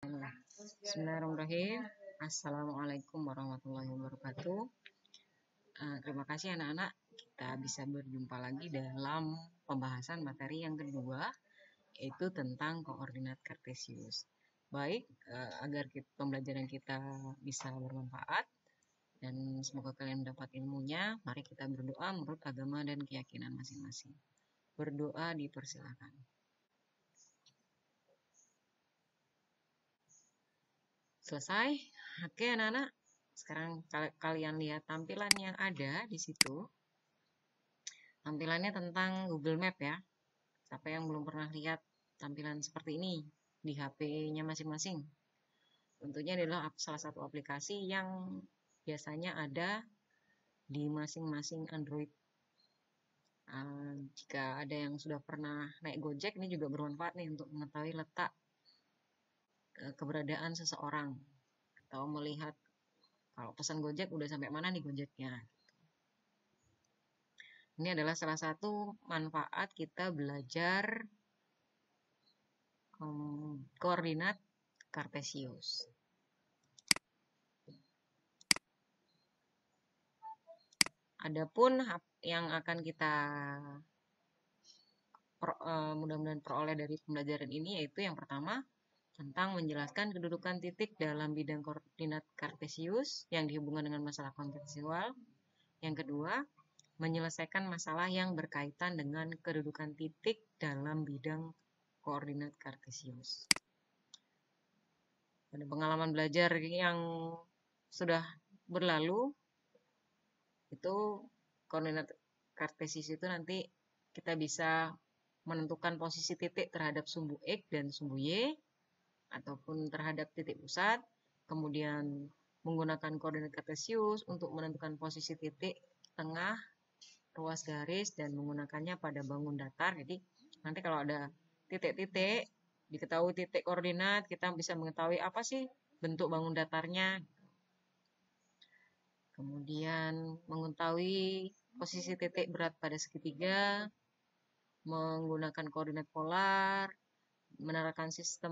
Bismillahirrahmanirrahim. Assalamualaikum warahmatullahi wabarakatuh. Terima kasih anak-anak. Kita bisa berjumpa lagi dalam pembahasan materi yang kedua, yaitu tentang koordinat kartesius. Baik, agar pembelajaran kita bisa bermanfaat dan semoga kalian mendapat ilmunya, mari kita berdoa menurut agama dan keyakinan masing-masing. Berdoa dipersilakan. Selesai? Oke anak-anak, sekarang kalian lihat tampilan yang ada di situ. Tampilannya tentang Google Map ya. Siapa yang belum pernah lihat tampilan seperti ini di HP-nya masing-masing? Tentunya adalah salah satu aplikasi yang biasanya ada di masing-masing Android. Jika ada yang sudah pernah naik Gojek, ini juga bermanfaat nih untuk mengetahui letak keberadaan seseorang atau melihat kalau pesan Gojek udah sampai mana nih Gojeknya. Ini adalah salah satu manfaat kita belajar koordinat kartesius. Adapun yang akan kita mudah-mudahan peroleh dari pembelajaran ini yaitu yang pertama tentang menjelaskan kedudukan titik dalam bidang koordinat kartesius yang dihubungkan dengan masalah kontekstual. Yang kedua, menyelesaikan masalah yang berkaitan dengan kedudukan titik dalam bidang koordinat kartesius. Pada pengalaman belajar yang sudah berlalu, itu koordinat kartesius itu nanti kita bisa menentukan posisi titik terhadap sumbu X dan sumbu Y, ataupun terhadap titik pusat, kemudian menggunakan koordinat kartesius untuk menentukan posisi titik tengah, ruas garis, dan menggunakannya pada bangun datar. Jadi nanti kalau ada titik-titik, diketahui titik koordinat, kita bisa mengetahui apa sih bentuk bangun datarnya. Kemudian mengetahui posisi titik berat pada segitiga, menggunakan koordinat polar, menerapkan sistem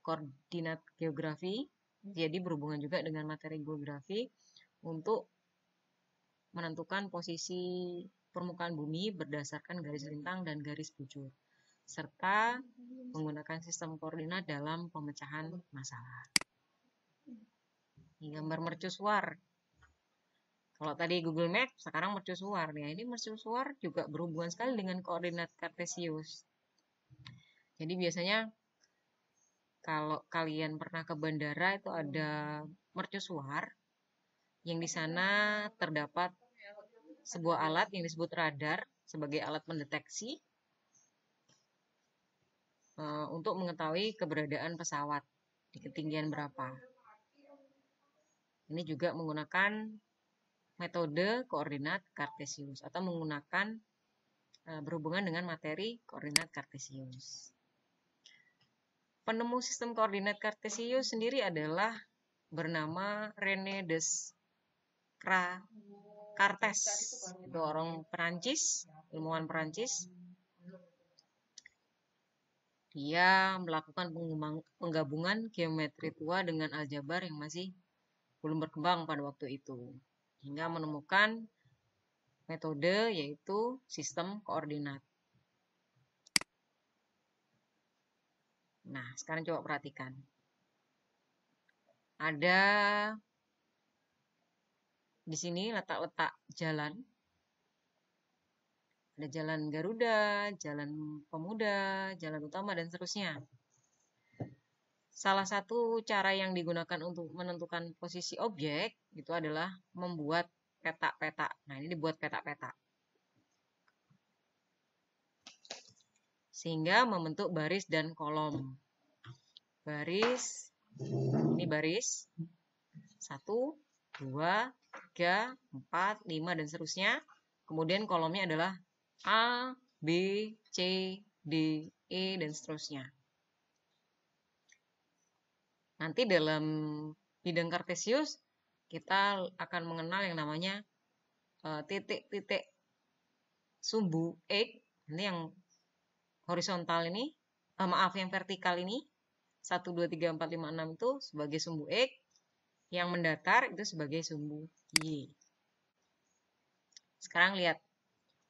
koordinat geografi, jadi berhubungan juga dengan materi geografi untuk menentukan posisi permukaan bumi berdasarkan garis lintang dan garis bujur, serta menggunakan sistem koordinat dalam pemecahan masalah. Ini gambar mercusuar. Kalau tadi Google Map, sekarang mercusuar. Ya, ini mercusuar juga berhubungan sekali dengan koordinat kartesius. Jadi biasanya kalau kalian pernah ke bandara itu ada mercusuar yang di sana terdapat sebuah alat yang disebut radar sebagai alat mendeteksi untuk mengetahui keberadaan pesawat di ketinggian berapa. Ini juga menggunakan metode koordinat kartesius atau menggunakan berhubungan dengan materi koordinat kartesius. Penemu sistem koordinat kartesius sendiri adalah bernama René Descartes. Itu orang Perancis, ilmuwan Perancis. Dia melakukan penggabungan geometri tua dengan aljabar yang masih belum berkembang pada waktu itu, hingga menemukan metode yaitu sistem koordinat. Nah, sekarang coba perhatikan. Ada di sini letak-letak jalan. Ada jalan Garuda, jalan Pemuda, jalan utama, dan seterusnya. Salah satu cara yang digunakan untuk menentukan posisi objek itu adalah membuat peta-peta. Nah, ini dibuat peta-peta. Sehingga membentuk baris dan kolom. Baris, ini baris. 1, 2, 3, 4, 5, dan seterusnya. Kemudian kolomnya adalah A, B, C, D, E, dan seterusnya. Nanti dalam bidang kartesius, kita akan mengenal yang namanya titik-titik sumbu X. Ini yang horizontal ini, yang vertikal ini, 1, 2, 3, 4, 5, 6 itu sebagai sumbu X, yang mendatar itu sebagai sumbu Y. Sekarang lihat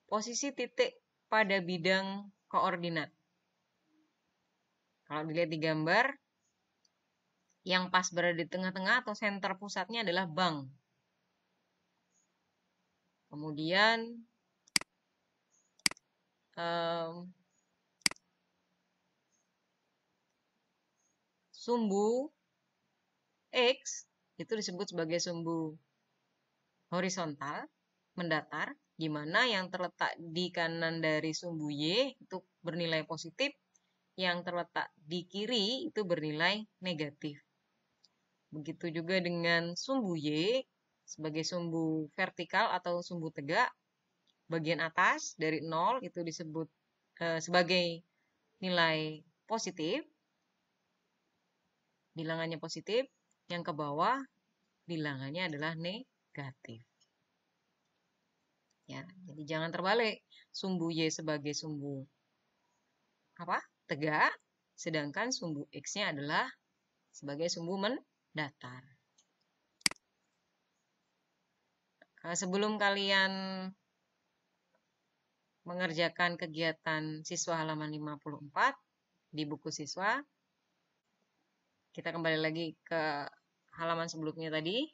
posisi titik pada bidang koordinat. Kalau dilihat di gambar, yang pas berada di tengah-tengah atau senter pusatnya adalah bank. Kemudian sumbu X itu disebut sebagai sumbu horizontal, mendatar, di mana yang terletak di kanan dari sumbu Y itu bernilai positif, yang terletak di kiri itu bernilai negatif. Begitu juga dengan sumbu Y sebagai sumbu vertikal atau sumbu tegak, bagian atas dari 0 itu disebut sebagai nilai positif, bilangannya positif, yang ke bawah bilangannya adalah negatif. Ya, jadi jangan terbalik. Sumbu Y sebagai sumbu tegak, sedangkan sumbu X-nya adalah sebagai sumbu mendatar. Sebelum kalian mengerjakan kegiatan siswa halaman 54 di buku siswa, kita kembali lagi ke halaman sebelumnya tadi.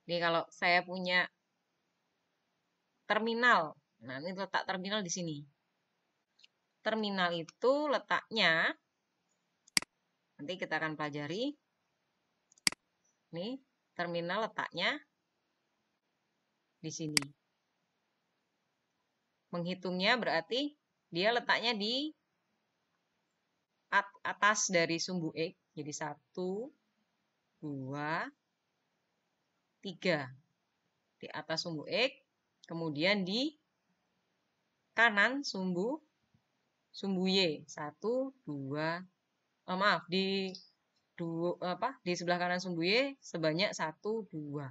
Jadi kalau saya punya terminal, nah ini letak terminal di sini. Terminal itu letaknya, nanti kita akan pelajari. Nih, terminal letaknya di sini. Menghitungnya berarti dia letaknya di atas dari sumbu X. Jadi 1, 2, 3. Di atas sumbu X. Kemudian di kanan sumbu Y. 1, 2, maaf, di sebelah kanan sumbu Y sebanyak 1, 2.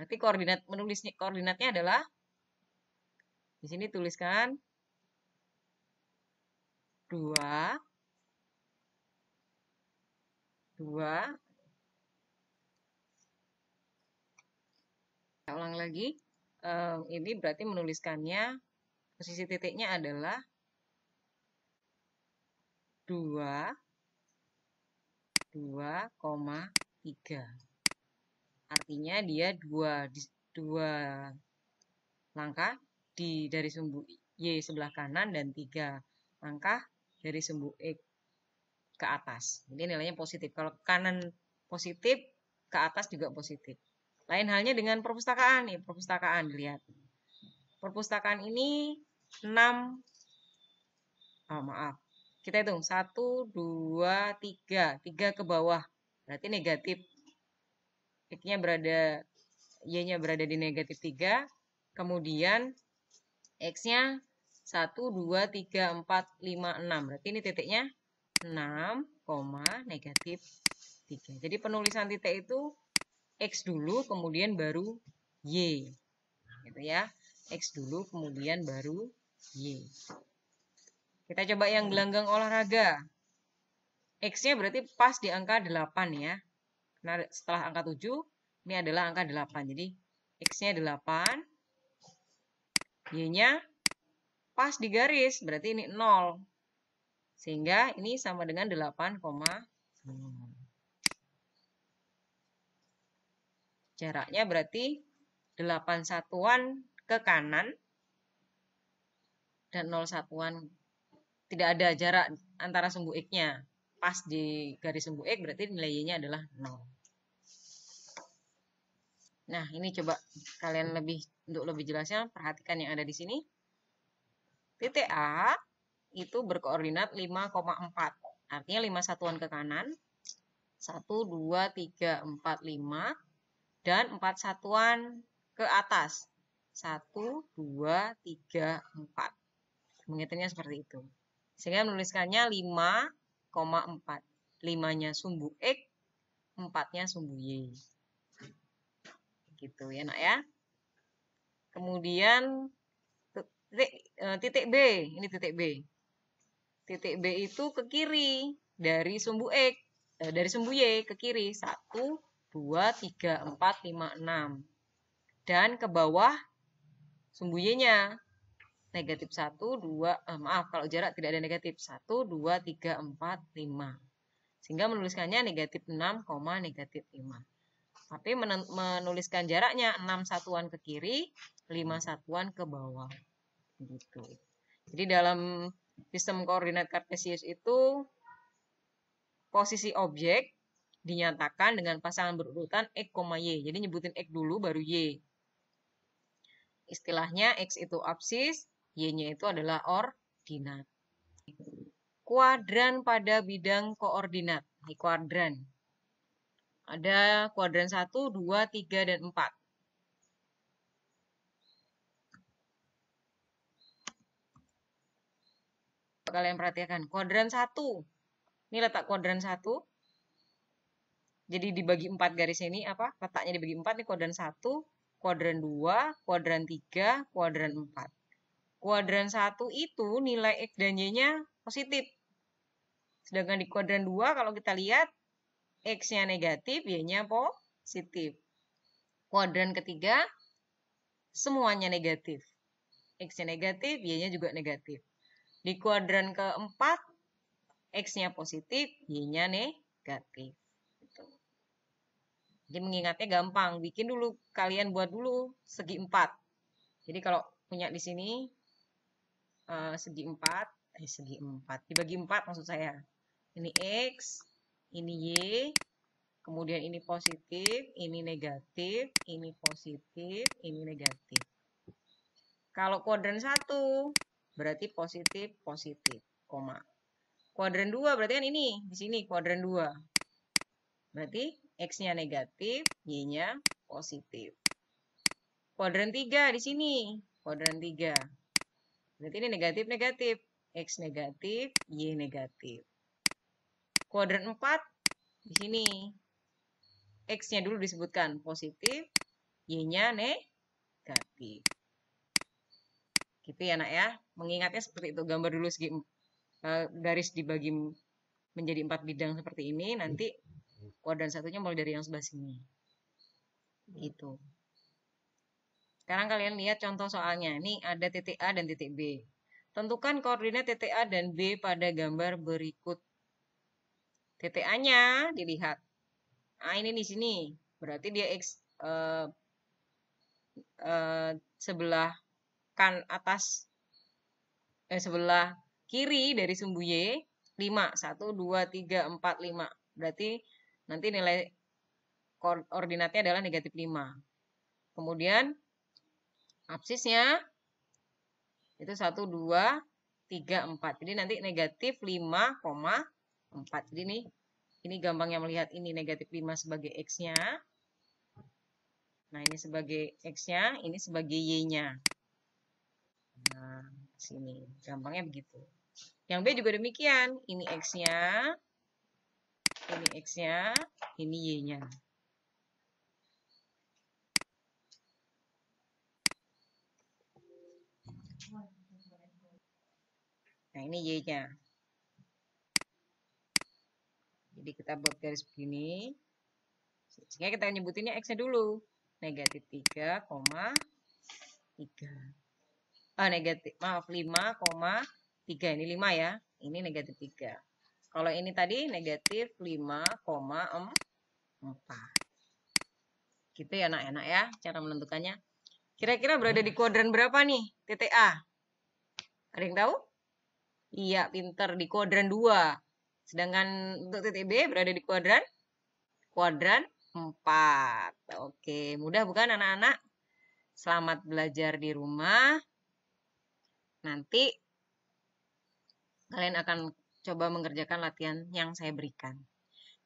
Nanti koordinatnya adalah di sini tuliskan 2, 2. Kita ulang lagi. Ini berarti menuliskannya posisi titiknya adalah 2, 2,3. Artinya dia 2 langkah dari sumbu Y sebelah kanan dan 3 langkah dari sumbu X ke atas. Jadi nilainya positif. Kalau kanan positif, ke atas juga positif. Lain halnya dengan perpustakaan nih, perpustakaan lihat. Perpustakaan ini 6, maaf. Kita hitung 1, 2, 3. 3 ke bawah. Berarti negatif. Y-nya berada di negatif 3. Kemudian X-nya 1, 2, 3, 4, 5, 6. Berarti ini titiknya 6, negatif 3. Jadi penulisan titik itu X dulu, kemudian baru Y. Gitu ya. X dulu, kemudian baru Y. Kita coba yang gelanggang olahraga. X-nya berarti pas di angka 8 ya. Nah, setelah angka 7, ini adalah angka 8. Jadi X-nya 8. Y-nya pas di garis, berarti ini 0. Sehingga ini sama dengan 8,0. Jaraknya berarti 8 satuan ke kanan dan 0 satuan. Tidak ada jarak antara sumbu X-nya. Pas di garis sumbu X berarti nilai Y-nya adalah 0. Nah, ini coba kalian untuk lebih jelasnya perhatikan yang ada di sini. Titik A itu berkoordinat 5,4. Artinya 5 satuan ke kanan. 1, 2, 3, 4, 5. Dan 4 satuan ke atas. 1, 2, 3, 4. Menghitungnya seperti itu. Sehingga menuliskannya 5,4. 5-nya sumbu X, 4-nya sumbu Y. Gitu ya nak ya. Kemudian titik B, ini titik B. titik B itu ke kiri dari sumbu X, dari sumbu Y ke kiri. 1, 2, 3, 4, 5, 6. Dan ke bawah sumbu Y-nya. Negatif 1, 2, maaf kalau jarak tidak ada negatif. 1, 2, 3, 4, 5. Sehingga menuliskannya negatif 6, negatif 5. Tapi menuliskan jaraknya 6 satuan ke kiri, 5 satuan ke bawah. Gitu. Jadi dalam sistem koordinat kartesius itu posisi objek dinyatakan dengan pasangan berurutan X, Y. Jadi nyebutin X dulu baru Y. Istilahnya X itu absis, Y-nya itu adalah ordinat. Kuadran pada bidang koordinat. Ini kuadran. Ada kuadran 1, 2, 3, dan 4. Kalian perhatikan. Kuadran 1. Ini letak kuadran 1. Jadi dibagi 4 garis ini apa? Letaknya dibagi 4. Ini kuadran 1, kuadran 2, kuadran 3, kuadran 4. Kuadran 1 itu nilai X dan Y-nya positif. Sedangkan di kuadran 2 kalau kita lihat X-nya negatif, Y-nya positif. Kuadran ketiga, semuanya negatif. X-nya negatif, Y-nya juga negatif. Di kuadran keempat, X-nya positif, Y-nya negatif. Jadi mengingatnya gampang. Bikin dulu, kalian buat dulu segi 4. Jadi kalau punya di sini segi 4, dibagi 4 maksud saya. Ini X, ini Y, kemudian ini positif, ini negatif, ini positif, ini negatif. Kalau kuadran 1 berarti positif, positif, koma. Kuadran 2 berarti kan ini, di sini kuadran 2. Berarti X-nya negatif, Y-nya positif. Kuadran 3 di sini, kuadran 3. Berarti ini negatif, negatif. X negatif, Y negatif. Kuadran 4 di sini. X-nya dulu disebutkan positif, Y-nya negatif. Gitu ya nak ya. Mengingatnya seperti itu. Gambar dulu segi garis dibagi menjadi 4 bidang seperti ini. Nanti kuadran satunya mulai dari yang sebelah sini. Gitu. Sekarang kalian lihat contoh soalnya. Ini ada titik A dan titik B. Tentukan koordinat titik A dan B pada gambar berikut. Titik A-nya dilihat. A ini di sini. Berarti dia X sebelah atas sebelah kiri dari sumbu Y 5. 1, 2, 3, 4, 5. Berarti nanti nilai koordinatnya adalah negatif 5. Kemudian absisnya itu 1, 2, 3, 4. Jadi nanti negatif 5,4. Jadi ini gampangnya melihat ini negatif 5 sebagai X-nya. Nah, ini sebagai X-nya, ini sebagai Y-nya. Nah, sini. Gampangnya begitu. Yang B juga demikian. Ini X-nya, ini X-nya, ini Y-nya. Nah, ini Y-nya. Jadi kita buat garis begini. Sehingga kita nyebutinnya X-nya dulu. Negatif 3,3. Negatif, maaf 5,3. Ini 5 ya. Ini negatif 3. Kalau ini tadi negatif 5,4. Gitu ya enak-enak ya cara menentukannya. Kira-kira berada di kuadran berapa nih titik A? Ada yang tahu? Iya, pinter. Di kuadran 2. Sedangkan untuk titik B berada di kuadran 4. Oke, mudah bukan anak-anak? Selamat belajar di rumah. Nanti kalian akan coba mengerjakan latihan yang saya berikan.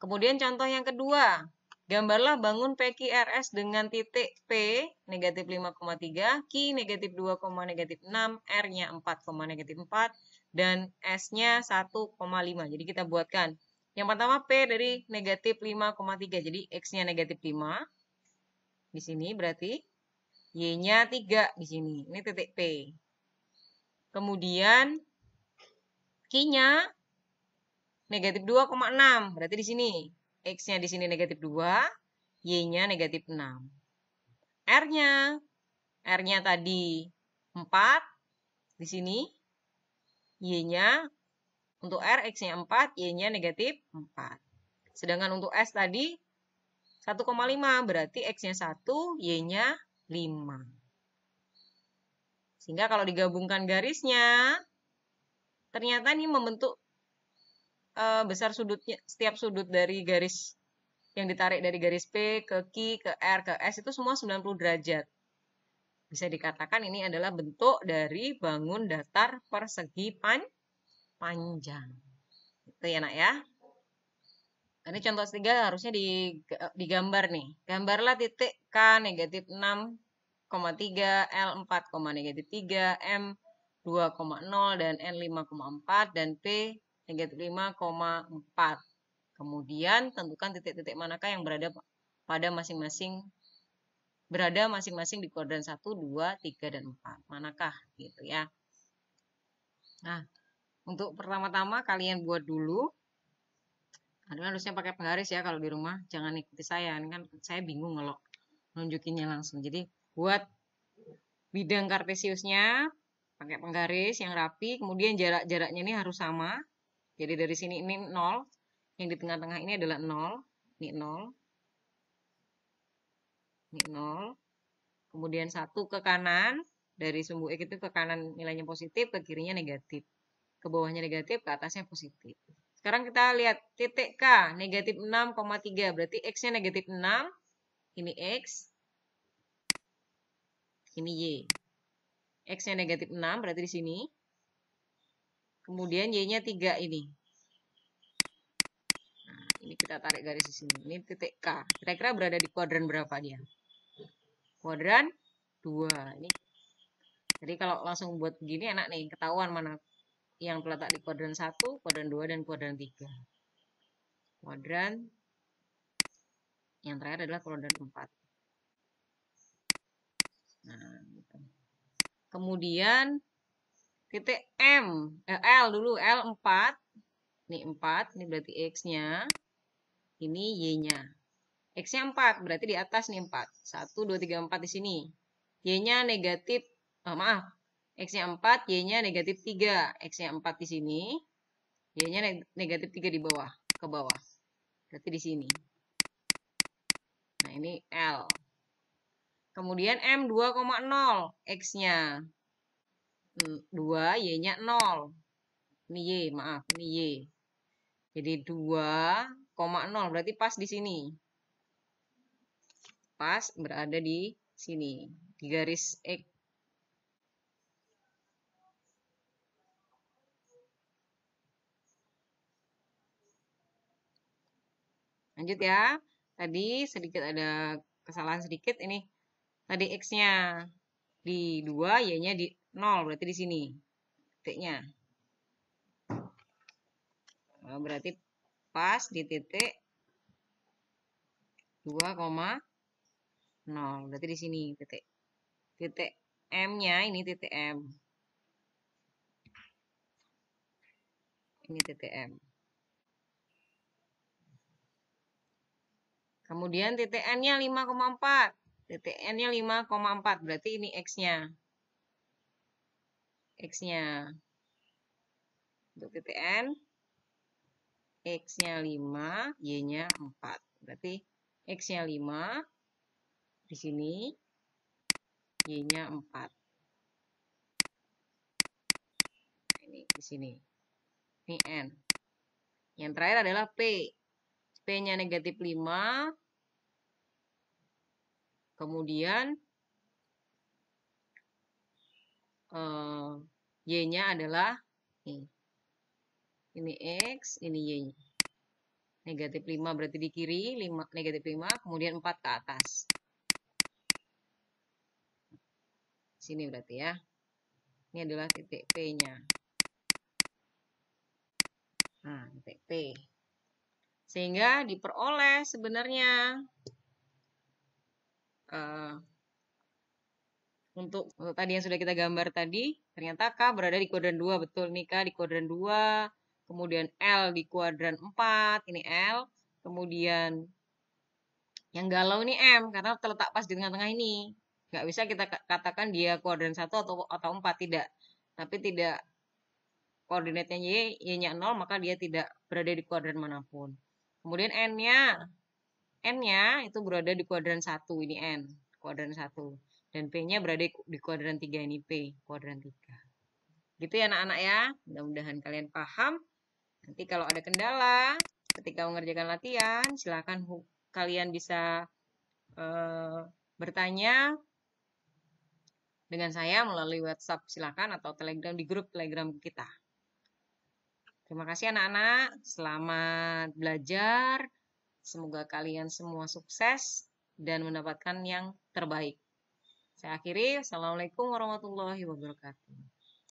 Kemudian contoh yang kedua. Gambarlah bangun PQRS dengan titik P negatif 5,3, Q negatif 2, negatif 6, R-nya 4, negatif 4, dan S-nya 1,5. Jadi kita buatkan. Yang pertama P dari negatif 5,3. Jadi X-nya negatif 5. Di sini berarti Y-nya 3 di sini. Ini titik P. Kemudian Q-nya negatif 2,6. Berarti di sini X-nya di sini negatif 2, Y-nya negatif 6. R-nya tadi 4 di sini. Y-nya untuk R, X-nya 4, Y-nya negatif 4. Sedangkan untuk S tadi 1,5, berarti X-nya 1, Y-nya 5. Sehingga kalau digabungkan garisnya, ternyata ini membentuk besar sudutnya, setiap sudut dari garis yang ditarik dari garis P ke Q, ke R, ke S itu semua 90 derajat. Bisa dikatakan ini adalah bentuk dari bangun datar persegi panjang. Itu ya nak ya. Ini contoh ketiga harusnya digambar nih. Gambarlah titik K negatif 6,3, L 4, negatif 3, M 2,0 dan N 5,4 dan P negatif 5,4. Kemudian tentukan titik-titik manakah yang berada masing-masing di kuadran 1, 2, 3, dan 4. Manakah gitu ya. Nah, untuk pertama-tama kalian buat dulu. Kalian harusnya pakai penggaris ya kalau di rumah. Jangan ikuti saya. Ini kan saya bingung kalau nunjukinnya langsung. Jadi buat bidang kartesiusnya pakai penggaris yang rapi. Kemudian jarak-jaraknya ini harus sama. Jadi dari sini ini 0. Yang di tengah-tengah ini adalah 0. Ini 0. Ini 0. Kemudian 1 ke kanan. Dari sumbu X itu ke kanan nilainya positif. Ke kirinya negatif. Ke bawahnya negatif. Ke atasnya positif. Sekarang kita lihat titik K negatif 6,3. Berarti X-nya negatif 6. Ini X. Ini Y. X-nya negatif 6 berarti di sini. Kemudian Y-nya 3 ini. Nah, ini kita tarik garis di sini. Ini titik K. Kira-kira berada di kuadran berapa dia? Kuadran 2. Ini. Jadi kalau langsung buat begini enak nih. Ketahuan mana yang terletak di kuadran 1, kuadran 2, dan kuadran 3. Kuadran yang terakhir adalah kuadran 4. Nah, gitu. Kemudian titik L dulu, L 4. Ini 4, ini berarti X-nya. Ini Y-nya. X-nya 4, berarti di atas nih 4. 1, 2, 3, 4 di sini. Y-nya negatif, X-nya 4, Y-nya negatif 3. X-nya 4 di sini. Y-nya negatif 3 di bawah, ke bawah. Berarti di sini. Nah, ini L. Kemudian M 2,0. X-nya 2, Y-nya 0. Ini Y, ini Y. Jadi 2,0 berarti pas di sini. Pas berada di sini, di garis X. Lanjut ya. Tadi sedikit ada kesalahan sedikit ini. Tadi X-nya di 2, Y-nya di 0, berarti di sini titiknya. Berarti pas di titik 2,0. Berarti di sini titik. Titik M-nya ini titik M. Ini titik M. Kemudian titik N-nya 5,4. Titik N-nya 5,4. Berarti ini X-nya. X-nya. Untuk titik N. X-nya 5. Y-nya 4. Berarti X-nya 5. Di sini. Y-nya 4. Ini di sini. Ini N. Yang terakhir adalah P. P-nya negatif 5. Kemudian Y-nya adalah ini X, ini Y. Negatif 5 berarti di kiri, negatif 5, kemudian 4 ke atas. Sini berarti ya. Ini adalah titik P-nya. Nah, titik P. Sehingga diperoleh sebenarnya Untuk tadi yang sudah kita gambar tadi, ternyata K berada di kuadran 2, betul nih K di kuadran 2, kemudian L di kuadran 4, ini L, kemudian yang galau ini M, karena terletak pas di tengah-tengah ini. Nggak bisa kita katakan dia kuadran 1 atau 4, tidak. Tapi tidak, koordinatnya Y-nya 0, maka dia tidak berada di kuadran manapun. Kemudian N-nya itu berada di kuadran 1, ini N, kuadran 1. Dan P-nya berada di kuadran 3, ini P, kuadran 3. Gitu ya anak-anak ya, mudah-mudahan kalian paham. Nanti kalau ada kendala ketika mengerjakan latihan, silakan kalian bisa bertanya dengan saya melalui WhatsApp, silakan, atau Telegram di grup Telegram kita. Terima kasih anak-anak, selamat belajar. Semoga kalian semua sukses dan mendapatkan yang terbaik. Saya akhiri, Assalamualaikum warahmatullahi wabarakatuh.